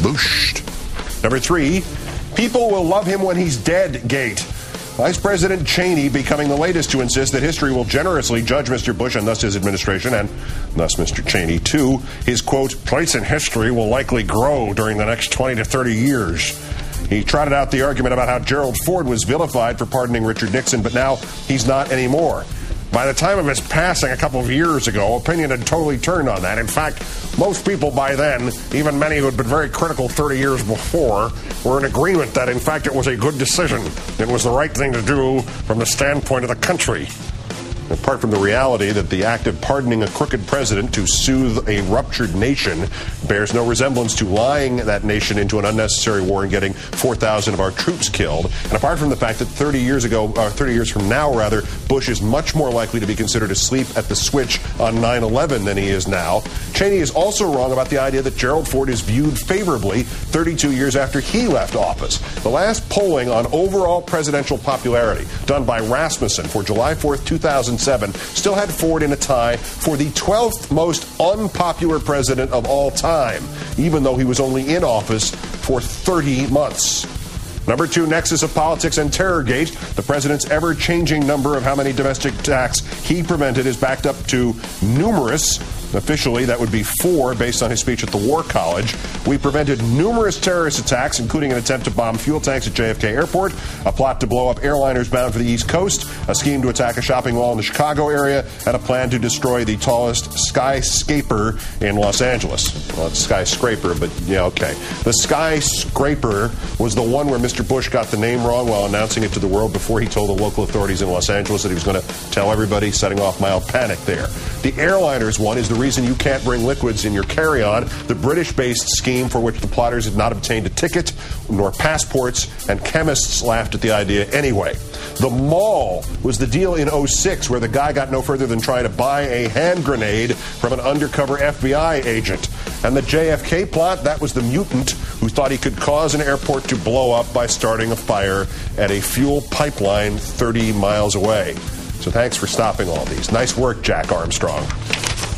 Bush. Number 3, people will love him when he's dead gate. Vice President Cheney becoming the latest to insist that history will generously judge Mr. Bush and thus his administration, and thus Mr. Cheney too. His, quote, place in history will likely grow during the next 20 to 30 years. He trotted out the argument about how Gerald Ford was vilified for pardoning Richard Nixon, but now he's not anymore. By the time of his passing a couple of years ago, opinion had totally turned on that. In fact, most people by then, even many who had been very critical 30 years before, were in agreement that, in fact, it was a good decision. It was the right thing to do from the standpoint of the country. Apart from the reality that the act of pardoning a crooked president to soothe a ruptured nation bears no resemblance to lying that nation into an unnecessary war and getting 4,000 of our troops killed, and apart from the fact that 30 years from now, Bush is much more likely to be considered asleep at the switch on 9/11 than he is now, Cheney is also wrong about the idea that Gerald Ford is viewed favorably 32 years after he left office. The last polling on overall presidential popularity, done by Rasmussen for July 4th, 2007, still had Ford in a tie for the 12th most unpopular president of all time, even though he was only in office for 30 months. Number 2, nexus of politics and Terrorgate. The president's ever-changing number of how many domestic attacks he prevented is backed up to numerous. Officially, that would be 4 based on his speech at the War College. We prevented numerous terrorist attacks, including an attempt to bomb fuel tanks at JFK Airport, a plot to blow up airliners bound for the East Coast, a scheme to attack a shopping mall in the Chicago area, and a plan to destroy the tallest skyscraper in Los Angeles. Well, it's skyscraper, but yeah, okay. The skyscraper was the one where Mr. Bush got the name wrong while announcing it to the world before he told the local authorities in Los Angeles that he was going to tell everybody, setting off mild panic there. The airliners one is the reason you can't bring liquids in your carry-on, the British-based scheme for which the plotters had not obtained a ticket nor passports, and chemists laughed at the idea anyway. The mall was the deal in 2006 where the guy got no further than trying to buy a hand grenade from an undercover FBI agent. And the JFK plot, that was the mutant who thought he could cause an airport to blow up by starting a fire at a fuel pipeline 30 miles away. So thanks for stopping all these. Nice work, Jack Armstrong.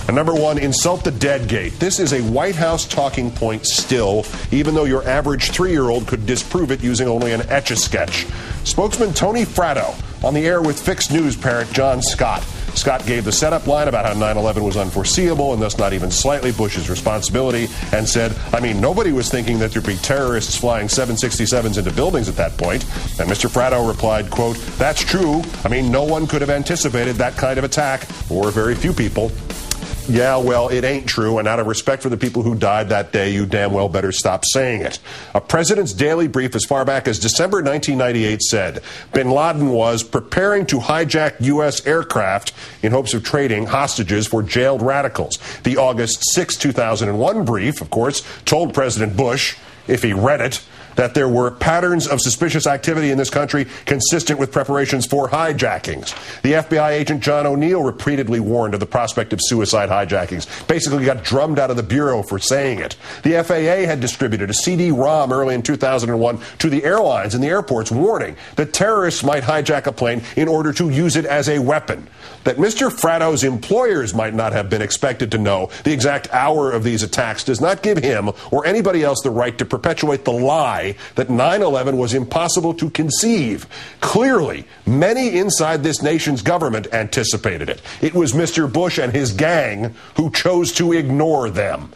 And number 1, insult the dead gate. This is a White House talking point still, even though your average 3-year-old could disprove it using only an Etch-a-Sketch. Spokesman Tony Fratto on the air with Fix News parent John Scott. Scott gave the setup line about how 9/11 was unforeseeable and thus not even slightly Bush's responsibility, and said, nobody was thinking that there'd be terrorists flying 767s into buildings at that point. And Mr. Fratto replied, quote, that's true. No one could have anticipated that kind of attack, or very few people. Yeah, well, it ain't true, and out of respect for the people who died that day, you damn well better stop saying it. A President's Daily Brief as far back as December 1998 said bin Laden was preparing to hijack U.S. aircraft in hopes of trading hostages for jailed radicals. The August 6, 2001 brief, of course, told President Bush, if he read it, that there were patterns of suspicious activity in this country consistent with preparations for hijackings. The FBI agent John O'Neill repeatedly warned of the prospect of suicide hijackings, basically got drummed out of the bureau for saying it. The FAA had distributed a CD-ROM early in 2001 to the airlines and the airports warning that terrorists might hijack a plane in order to use it as a weapon. That Mr. Fratto's employers might not have been expected to know the exact hour of these attacks does not give him or anybody else the right to perpetuate the lie that 9/11 was impossible to conceive. Clearly, many inside this nation's government anticipated it. It was Mr. Bush and his gang who chose to ignore them.